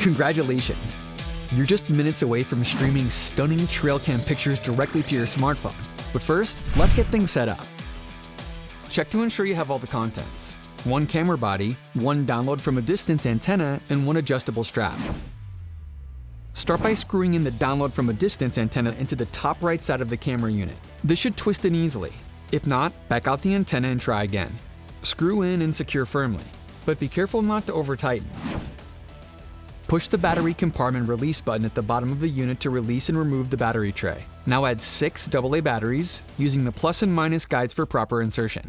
Congratulations! You're just minutes away from streaming stunning trail cam pictures directly to your smartphone. But first, let's get things set up. Check to ensure you have all the contents: one camera body, one download from a distance antenna, and one adjustable strap. Start by screwing in the download from a distance antenna into the top right side of the camera unit. This should twist in easily. If not, back out the antenna and try again. Screw in and secure firmly, but be careful not to over-tighten. Push the battery compartment release button at the bottom of the unit to release and remove the battery tray. Now add 6 AA batteries, using the plus and minus guides for proper insertion.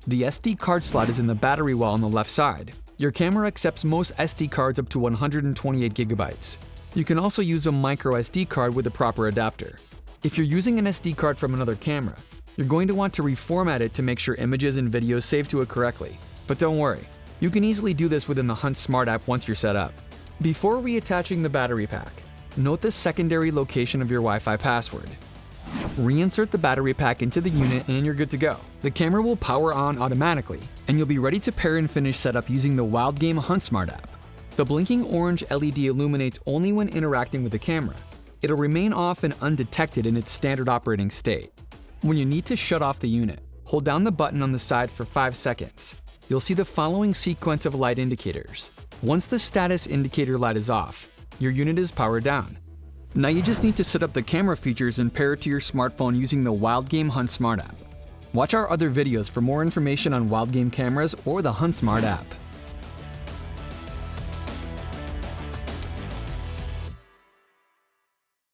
The SD card slot is in the battery wall on the left side. Your camera accepts most SD cards up to 128 GB. You can also use a micro SD card with a proper adapter. If you're using an SD card from another camera, you're going to want to reformat it to make sure images and videos save to it correctly. But don't worry, you can easily do this within the Hunt Smart app once you're set up. Before reattaching the battery pack, note the secondary location of your Wi-Fi password. Reinsert the battery pack into the unit and you're good to go. The camera will power on automatically, and you'll be ready to pair and finish setup using the Wildgame Hunt Smart app. The blinking orange LED illuminates only when interacting with the camera. It'll remain off and undetected in its standard operating state. When you need to shut off the unit, hold down the button on the side for 5 seconds. You'll see the following sequence of light indicators. Once the status indicator light is off, your unit is powered down. Now you just need to set up the camera features and pair it to your smartphone using the Wildgame Hunt Smart app. Watch our other videos for more information on Wildgame cameras or the Hunt Smart app.